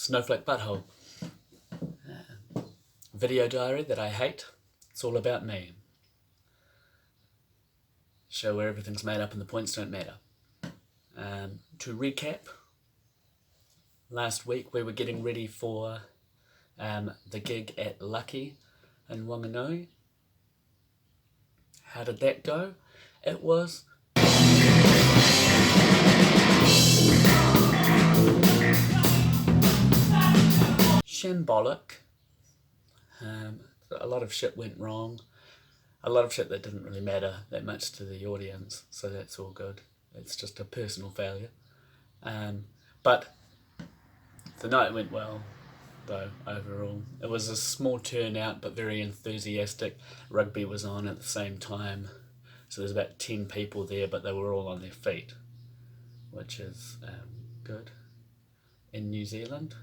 Snowflake Butthole. Video diary that I hate. It's all about me. Show where everything's made up and the points don't matter. To recap, last week we were getting ready for the gig at Lucky in Wanganui. How did that go? It was shambolic. A lot of shit went wrong. A lot of shit that didn't really matter that much to the audience, so that's all good. It's just a personal failure. But the night went well, though, overall. It was a small turnout, but very enthusiastic. Rugby was on at the same time, so there's about 10 people there, but they were all on their feet, which is good in New Zealand.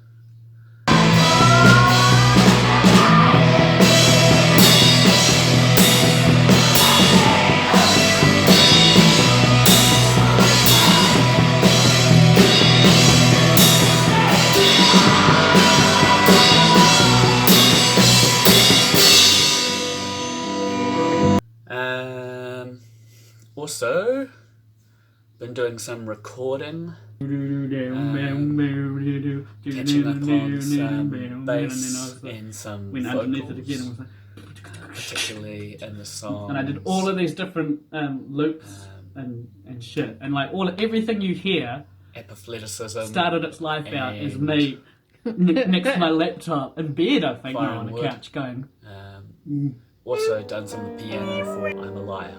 Also, been doing some recording, catching up on some bass and some vocals, particularly in the song. And I did all of these different loops and shit, and like everything you hear epithleticism started its life out as me next to my laptop in bed, I think, on the couch going. Also done some piano for I'm a Liar.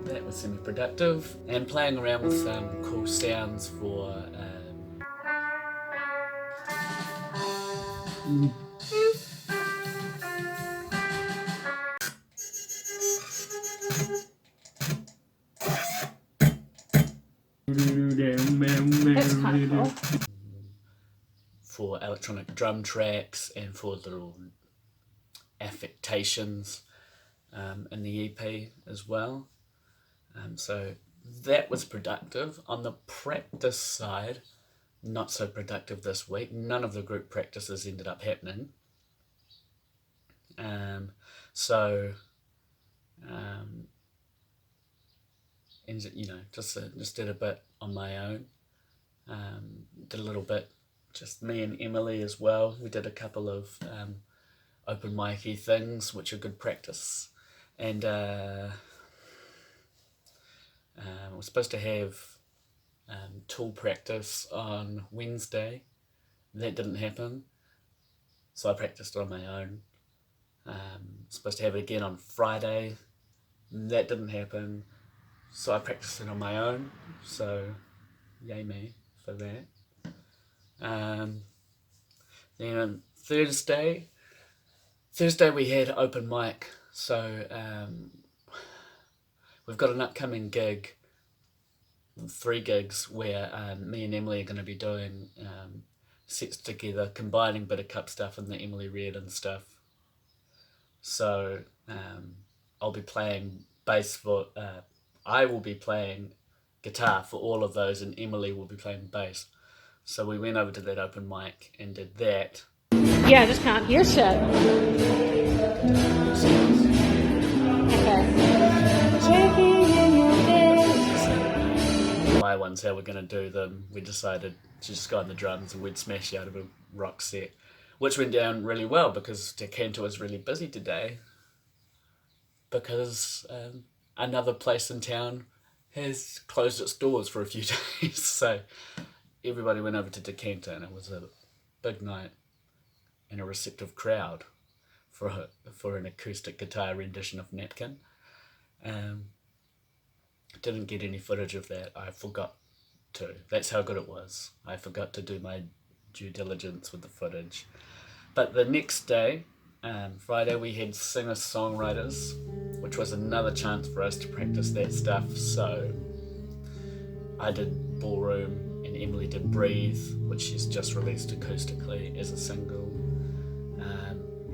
That was semi-productive, and playing around with some cool sounds for That's kind of cool. For electronic drum tracks and for little affectations in the EP as well. So that was productive. On the practice side, not so productive this week. None of the group practices ended up happening. Just did a bit on my own. Did a little bit, just me and Emily as well. We did a couple of open mic-y things, which are good practice. And we're supposed to have tool practice on Wednesday. That didn't happen, so I practiced on my own. Supposed to have it again on Friday. That didn't happen, so I practiced it on my own. So yay me for that. Then on Thursday we had open mic. So we've got an upcoming gig, 3 gigs, where me and Emily are going to be doing sets together, combining Bittercup stuff and the Emily Reardon stuff. So I'll be playing bass for, I will be playing guitar for all of those, and Emily will be playing bass. So we went over to that open mic and did that. Yeah, I just can't hear shit. My ones, how we're going to do them. We decided to just go on the drums and we'd smash out of a rock set, which went down really well because Decanter was really busy today because another place in town has closed its doors for a few days. So everybody went over to Decanter, and it was a big night and a receptive crowd for an acoustic guitar rendition of Napkin. Didn't get any footage of that. I forgot to. That's how good it was. I forgot to do my due diligence with the footage. But the next day, Friday, we had singer-songwriters, which was another chance for us to practice that stuff. So I did Ballroom and Emily did Breathe, which she's just released acoustically as a single.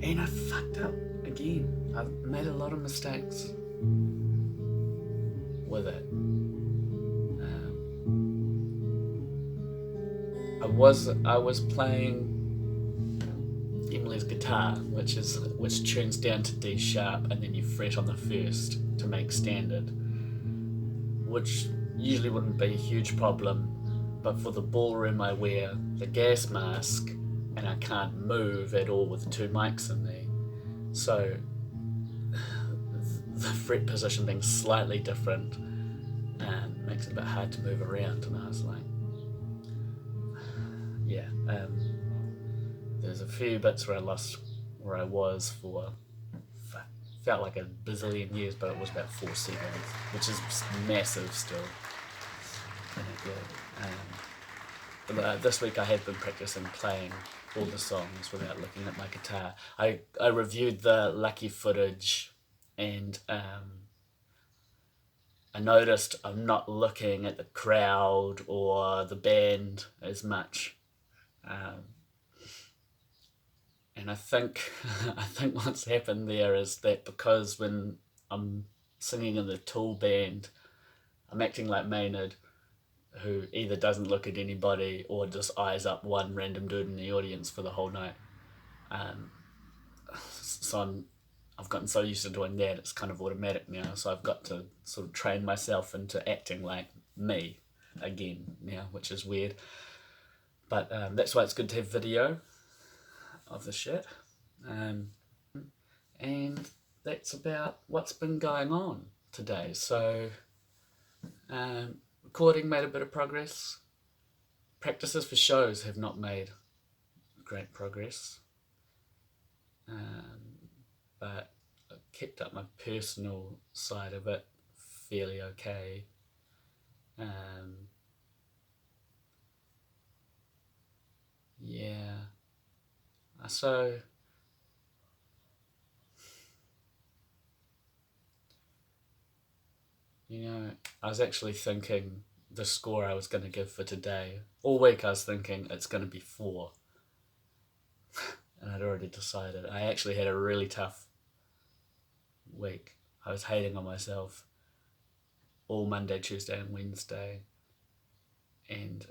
And I fucked up again. I made a lot of mistakes with it. I was playing Emily's guitar, which tunes down to D sharp, and then you fret on the first to make standard, which usually wouldn't be a huge problem, but for the ballroom I wear the gas mask, and I can't move at all with 2 mics in me, so the fret position being slightly different makes it a bit hard to move around. And I was like, yeah, there's a few bits where I lost where I was for felt like a bazillion years, but it was about 4 seconds, which is massive still. But this week I have been practicing playing all the songs without looking at my guitar. I reviewed the Lucky footage, and I noticed I'm not looking at the crowd or the band as much. And I think what's happened there is that because when I'm singing in the Tool band, I'm acting like Maynard, who either doesn't look at anybody or just eyes up one random dude in the audience for the whole night. So I've gotten so used to doing that, it's kind of automatic now. So I've got to sort of train myself into acting like me again now, which is weird. But that's why it's good to have video of the shit. And that's about what's been going on today. So recording made a bit of progress. Practices for shows have not made great progress. But I've kept up my personal side of it fairly okay. Yeah. So I was actually thinking the score I was going to give for today. All week I was thinking it's going to be 4. And I'd already decided. I actually had a really tough week. I was hating on myself all Monday, Tuesday and Wednesday, and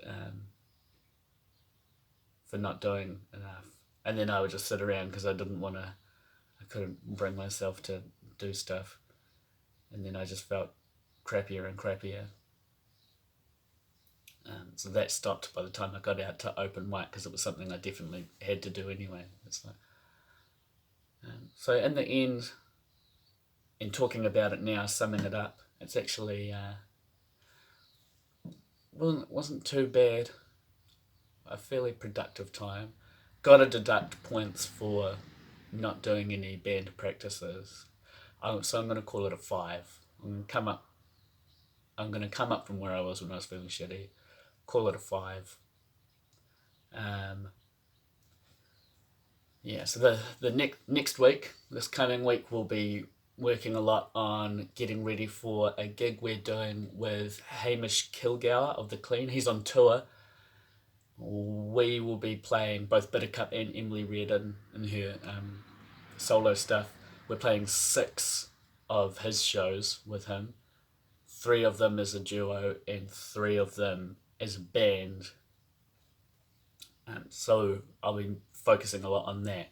for not doing enough. And then I would just sit around because I couldn't bring myself to do stuff. And then I just felt crappier and crappier. So that stopped by the time I got out to open mic, because it was something I definitely had to do anyway. It's like, so in the end, in talking about it now, summing it up, it's actually wasn't too bad. A fairly productive time. Got to deduct points for not doing any band practices. So I'm going to call it a 5. I'm going to come up from where I was when I was feeling shitty. Call it a 5. Yeah, so the next week, this coming week, we'll be working a lot on getting ready for a gig we're doing with Hamish Kilgour of The Clean. He's on tour. We will be playing both Bittercup and Emily Reardon in her solo stuff. We're playing 6 of his shows with him. 3 of them as a duo and 3 of them as a band. So I'll be focusing a lot on that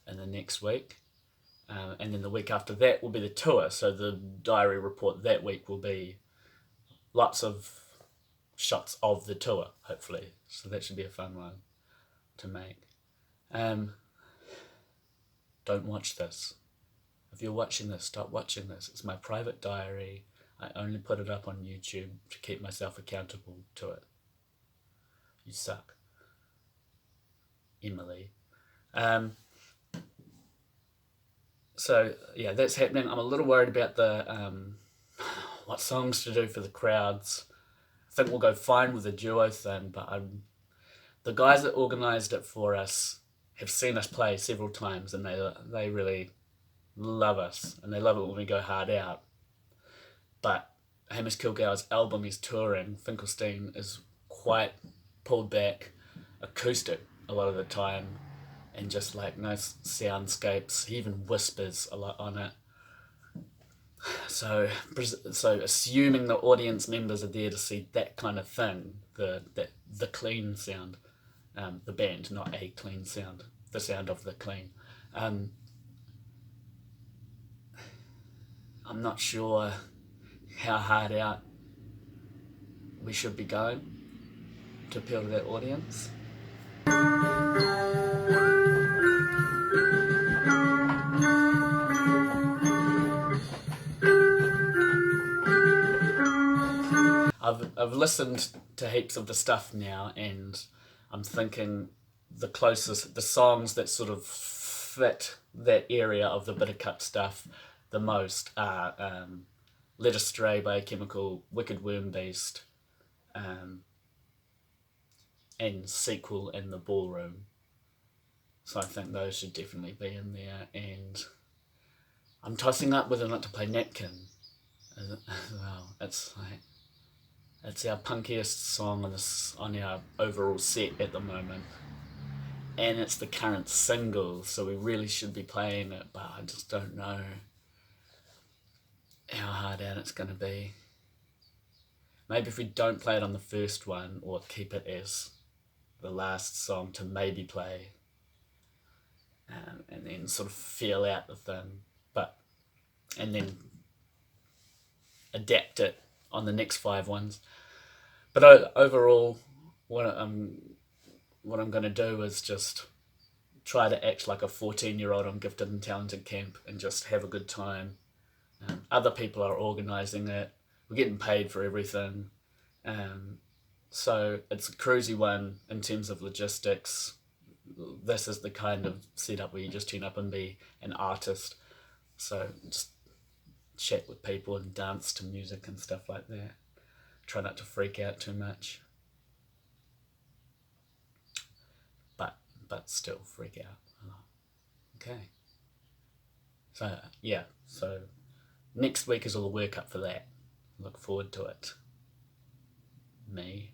in the next week. And then the week after that will be the tour. So the diary report that week will be lots of shots of the tour, hopefully. So that should be a fun one to make. Don't watch this. If you're watching this, stop watching this. It's my private diary. I only put it up on YouTube to keep myself accountable to it. You suck, Emily. So yeah, that's happening. I'm a little worried about the what songs to do for the crowds. I think we'll go fine with the duo thing, but the guys that organised it for us have seen us play several times, and they really love us, and they love it when we go hard out. But Hamish Kilgour's album he's touring, Finkelstein, is quite pulled back, acoustic a lot of the time, and just like nice soundscapes. He even whispers a lot on it. So assuming the audience members are there to see that kind of thing, the clean sound, the band, not a clean sound, the sound of the clean. I'm not sure how hard out we should be going to appeal to that audience. I've listened to heaps of the stuff now, and I'm thinking the songs that sort of fit that area of the Bittercup stuff the most are Led Astray by Chemical, Wicked Worm Beast, and Sequel in the Ballroom. So I think those should definitely be in there, and I'm tossing up whether or not to play Napkin as well. It's our punkiest song on our overall set at the moment, and it's the current single, so we really should be playing it, but I just don't know how hard out it's going to be. Maybe if we don't play it on the first one, or keep it as the last song to maybe play, and then sort of feel out the thing, and then adapt it on the next 5 ones. But overall, what I'm going to do is just try to act like a 14-year-old on Gifted and Talented Camp and just have a good time. Other people are organising it. We're getting paid for everything. So it's a cruisy one in terms of logistics. This is the kind of setup where you just turn up and be an artist. So just chat with people and dance to music and stuff like that. Try not to freak out too much. But still freak out. Okay. So next week is all the work up for that. Look forward to it. Me.